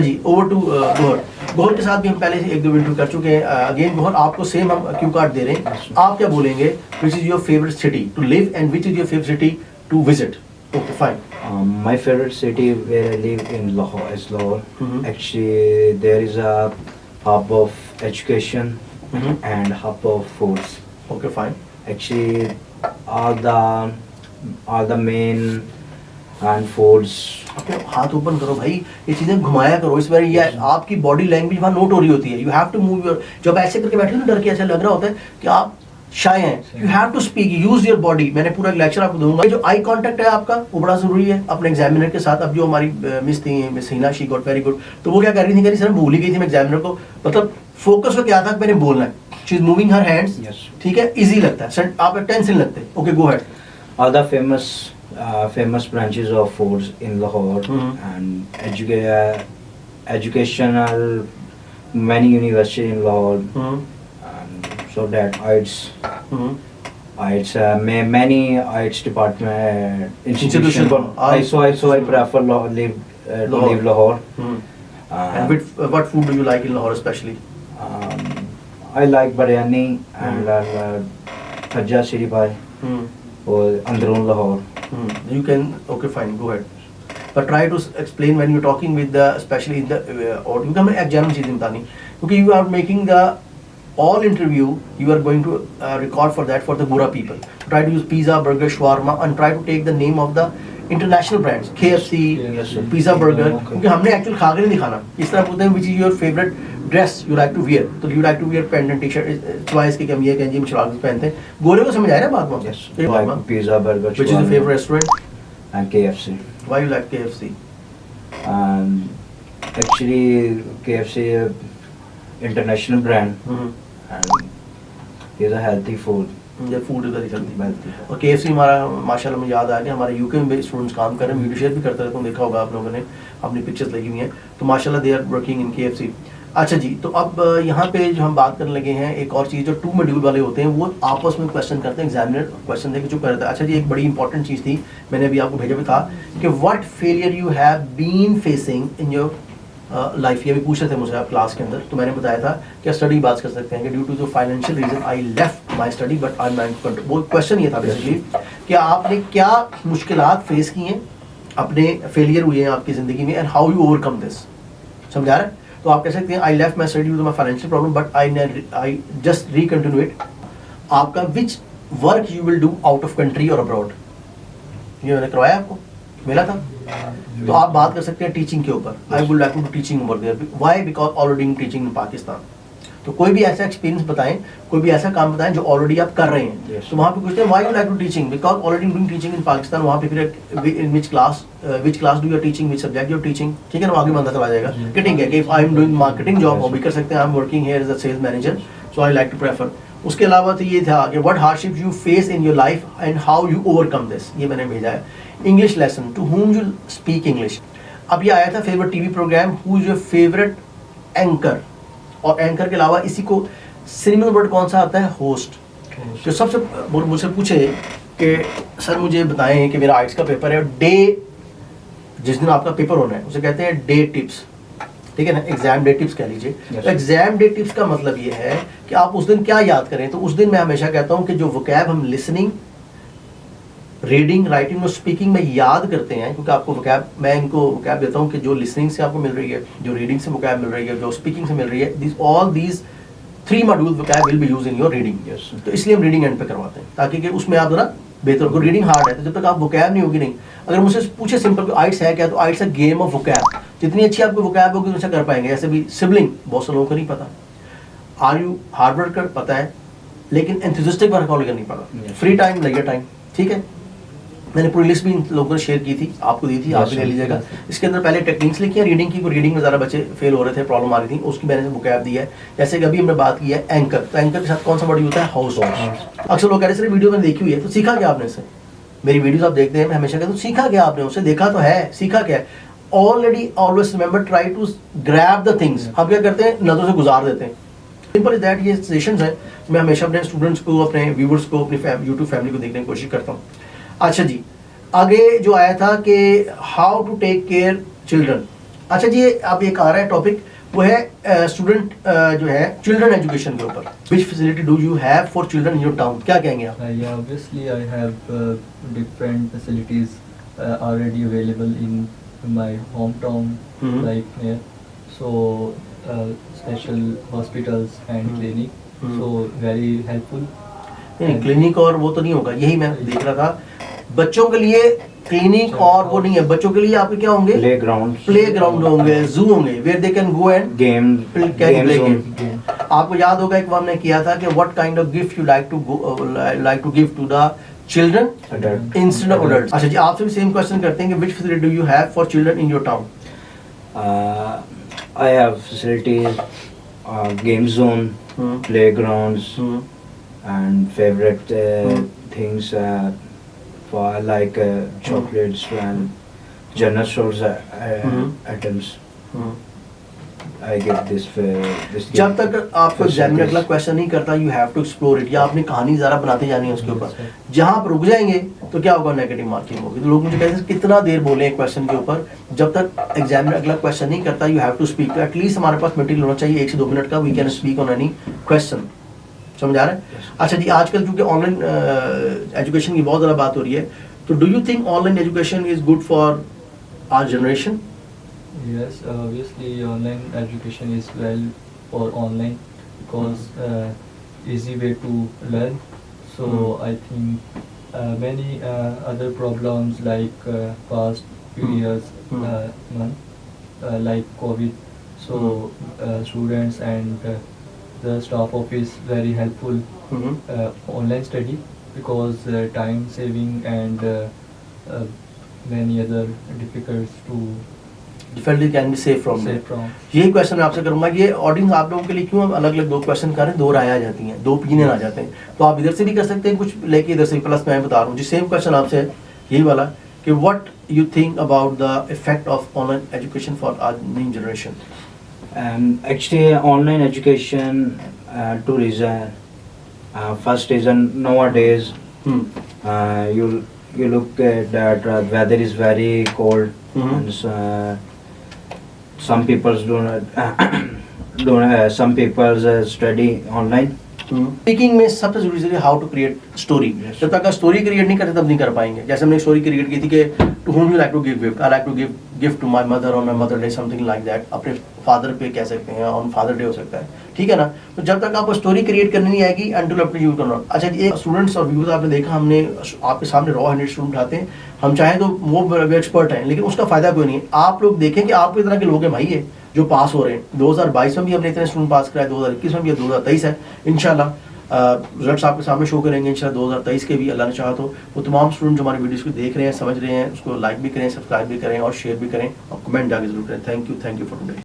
Ji over to Gohar. Gohar के साथ भी हम पहले से एक दो इंटरव्यू कर चुके हैं। अगेन गोहर, आपको सेम हम क्यू कार्ड दे रहे हैं, आप क्या बोलेंगे? Which is your favourite city to live and which is your favourite city to visit? Okay fine. My favorite city where I live in Lahore is Lahore. Actually, there is a hub of education and hub of foods. Okay fine. Actually, all the main and foods. अपने हाथ open करो भाई, ये चीजें घुमाया करो, इस बार ये आपकी बॉडी लैंग्वेज वहाँ नोट हो रही होती है। You have to move your, जब ऐसे करके बैठे हो ना डर के, ऐसा लग रहा होता है कि आप शाय हैं, you have to speak, use your body. मैंने पूरा एक लेक्चर आपको दूंगा। जो आई कांटेक्ट है आपका वो बड़ा जरूरी है अपने एग्जामिनर के साथ। अब जो हमारी मिस थी, miss Hina, she got very good, तो वो क्या कर रही थी, कह रही सर भूल ही गई थी मैं एग्जामिनर को, मतलब फोकस को क्या था मैंने बोलना है, she is moving her hands, ठीक है, इजी लगता है सर, आप टेंशन लगते हैं। Okay go head. All the famous branches of foods in Lahore and educational many university in Lahore. So that it's many IELTS department institution. So I prefer live Lahore. And what food do you like in Lahore especially? I like biryani and Khajja Shiri Bhai or Androon Lahore. You can, okay fine, go ahead. But try to explain when you're talking with the, especially in the or you can एक general चीज़ें बतानी, क्योंकि you are making the all interview, you are going to record for that for the Gura people. Try to use pizza, burger, shawarma, and try to take the name of the international brands, KFC, pizza, burger. क्योंकि हमने actual खा के नहीं दिखाना। इस तरह पूछते हैं which is your favorite dress you like to wear, तो you like to wear pant and t-shirt, choice की कमी है कि जी हम शराब पहनते हैं। गोरे को समझ आया ना बात में? Like pizza, burger, which is your favorite restaurant? And KFC. Why you like KFC? Actually KFC international brand. And is a healthy food. ये फूड इधर ही चलती है। और KFC हमारा माशाल्लाह मुझे याद आया कि हमारे यूके में भी स्टूडेंट्स काम कर रहे हैं, वीडियो शेयर भी करते रहते हैं, देखा होगा आप लोगों ने, अपनी पिक्चर्स लगी हुई हैं, तो माशाल्लाह they are working in KFC। अच्छा जी, तो अब यहाँ पे जो हम बात करने लगे हैं, एक और चीज़ जो 2 मॉड्यूल वाले होते हैं वो आपस में क्वेश्चन करते हैं, एग्जामिनर क्वेश्चन देके जो करता है। अच्छा जी, एक बड़ी इंपॉर्टेंट चीज़ थी, मैंने अभी आपको भेजा भी था कि what failure you have been facing in your life, ये भी पूछ रहे थे मुझे आप क्लास के अंदर, तो मैंने बताया था कि स्टडी बात कर सकते हैं कि due to the financial reason I left my study but I am not control. वो क्वेश्चन ये था बेसिकली कि आपने क्या मुश्किलात फेस की हैं, अपने फेलियर हुए हैं आपकी ज़िंदगी में, and how you overcome this. समझा रहे हैं? तो आप कह सकते हैं I left my study due to my financial problem but I just recontinue it. आपका which work you will do out of country और अब्रॉड, ये मैंने करवाया आपको, मिला था, तो आप बात कर सकते हैं टीचिंग के ऊपर। I would like to do teaching over there, why, because already teaching in Pakistan. तो कोई भी ऐसा एक्सपीरियंस बताएं, कोई भी ऐसा काम बताएं जो ऑलरेडी आप कर रहे हैं। तो वहाँ पे पूछते हैं why you like to teaching, because already doing teaching in Pakistan. वहाँ पे फिर in which class do your teaching, which subject your teaching, ठीक है ना, आगे बनता चला जाएगा। ठीक है कि if I am doing marketing job, वो भी कर सकते हैं, I am working here as a sales manager, so I like to prefer. उसके अलावा तो ये था कि what hardship you face in your life and how you overcome this, ये मैंने भेजा है। English lesson, to whom you speak English. अब ये आया था favourite TV programme, who is your favourite anchor, और एंकर के अलावा इसी को सिनेमा वर्ड कौन सा आता है, होस्ट। जो सबसे मुझसे पूछे कि सर मुझे बताएं कि मेरा आइट्स का पेपर है, डे जिस दिन आपका पेपर होना है उसे कहते हैं डे टिप्स, ठीक है ना, एग्जाम डे टिप्स कह लीजिए। तो एग्जाम डे टिप्स का मतलब ये है कि आप उस दिन क्या याद करें। तो उस दिन मैं हमेशा कहता हूँ कि जो वोकैब हम लिसनिंग, रीडिंग, राइटिंग और स्पीकिंग में याद करते हैं, क्योंकि आपको वोकैब, मैं इनको वोकैब देता हूँ कि जो लिसनिंग से आपको मिल रही है, जो रीडिंग से वोकैब मिल रही है, जो स्पीकिंग से मिल रही है, all these 3 module vocab will be use in your reading. तो इसलिए हम रीडिंग एंड पे करवाते हैं ताकि कि उसमें आप जरा बेहतर हो। रीडिंग हार्ड है तो जब तक आप वोकैब नहीं होगी नहीं। अगर मुझसे पूछे सिंपल आइट्स है क्या, तो आइट्स है गेम ऑफ वोकैब। जितनी अच्छी आपको वोकैब होगी उतना कर पाएंगे। ऐसे भी सिबलिंग बहुत से लोगों को नहीं पता, आर यू हार्ड वर्कर पता है, लेकिन एंथुसियास्टिक वर्क नहीं पता, फ्री टाइम, लेजर टाइम, ठीक है। मैंने पूरी लिस्ट भी इन लोगों ने शेयर की थी, आपको दी थी, आप भी ले लीजिएगा। इसके अंदर पहले टेक्निक्स लिखी है रीडिंग की, रीडिंग में ज़्यादा बच्चे फेल हो रहे थे, प्रॉब्लम आ रही थी, उसकी मैंने वोकैब दी है। जैसे कि अभी हमने बात की है एंकर, तो एंकर के साथ कौन सा वर्ड होता है, हाउस। अक्सर लोग कह रहे हैं वीडियो मैंने देखी हुई है, तो सीखा क्या आपने इससे? मेरी वीडियोस आप देखते हैं, मैं हमेशा कहता हूँ सीखा क्या आपने उससे, देखा तो है, सीखा क्या है। Already always remember, try to grab the things. हम क्या करते हैं, नजरों से गुजार देते हैं। Simple is that. ये सेशंस हैं, मैं हमेशा अपने स्टूडेंट्स को, अपने व्यूवर्स को, अपनी यूट्यूब फैमिली को देखने की कोशिश करता हूँ। अच्छा जी, आगे जो आया था कि how to take care children, अच्छा जी, अब एक आ रहा है टॉपिक, वो है स्टूडेंट जो है चिल्ड्रन एजुकेशन के ऊपर। Which facility do you have for children in your town? क्या कहेंगे आप? Yeah, obviously I have different facilities already available in my hometown, Mhm. like near. So special hospitals and Mhm. clinic. Mhm. So very helpful. नहीं, clinic और वो तो नहीं होगा, यही मैं देख रहा था। बच्चों के लिए क्लिनिक और वो नहीं है, बच्चों के लिए आपके क्या होंगे? प्ले ग्राउंड होंगे, जू होंगे, where they can go and game play game. आपको याद होगा एक बार हमने किया था कि what kind of gift you like to give to the children instead of adults. अच्छा जी, आपसे भी सेम क्वेश्चन करते हैं कि which facility do you have for children in your town? I have facilities, game zone, playgrounds, and favorite things for like chocolates and general stores items. I get this. जब तक आपको examiner अगला question नहीं करता, you have to explore it, या आपने कहानी ज़रा बनाते जानी है उसके ऊपर। जहाँ आप रुक जाएंगे तो क्या होगा? नेगेटिव मार्किंग होगी। तो लोग मुझे कहते हैं कितना देर बोले एक क्वेश्चन के ऊपर, जब तक एग्जामिनर अगला क्वेश्चन नहीं करता यू हैव टू स्पीक। तो एटलीस्ट हमारे पास मटेरियल होना चाहिए 1 से 2 मिनट का, we can speak on any question. समझ आ रहा है? अच्छा जी, आजकल क्योंकि ऑनलाइन एजुकेशन की बहुत ज़्यादा बात हो रही है, तो do you think online education is good for our generation? Yes, obviously online education is well for online because easy way to learn. So I think many other problems like past few years like COVID. So students and the staff office very helpful online study because time saving and many other difficulties to difficulty can be save from save there. from. यही क्वेश्चन मैं आपसे करूंगा कि ये audience आप लोगों के लिए क्यों अलग अलग 2 क्वेश्चन कर रहे हैं, 2 राय आ जाती हैं, 2 ओपिनियन आ जाते हैं, तो आप इधर से भी कर सकते हैं कुछ लेके इधर से, प्लस मैं बता रहा हूँ जी सेम क्वेश्चन आपसे है यही वाला कि what you think about the effect of online education for our new generation? Actually, online education, 2 reasons. First reason, nowadays you look at that weather is very cold, and some people some people study online. Speaking में सबसे जरूरी चीज़ है how to create story. जब तक आप story create नहीं करते तब नहीं कर पाएंगे। जैसे हमने स्टोरी क्रिएट की थी कि to whom you like to give gift, I like to give gift to my mother on my mother day, something like that. अपने फादर पे कह सकते हैं, ऑन फादर डे हो सकता है, ठीक है ना? तो जब तक आपको स्टोरी क्रिएट करनी नहीं आएगी अनटिल अपने यूज करना। अच्छा जी, एक स्टूडेंट्स और व्यूअर्स आपने देखा, हमने आपके सामने रॉ हैंडेड स्टूडेंट आते हैं, हम चाहें तो वो एक्सपर्ट हैं, लेकिन उसका फायदा कोई नहीं है। आप लोग देखें कि आपको इस तरह के लोग हैं भाई ये जो पास हो रहे हैं। 2022 में भी हमने इतने स्टूडेंट पास कराए, 2021 में भी, 2023 है इंशाल्लाह रिजल्ट्स आपके सामने शो करेंगे इंशाल्लाह 2023 के भी, अल्लाह ने चाहा तो। वो तमाम स्टूडेंट जो हमारी वीडियोस को देख रहे हैं, समझ रहे हैं, उसको लाइक भी करें, सब्सक्राइब भी करें और शेयर भी करें और कमेंट जाके जरूर करें। Thank you for today.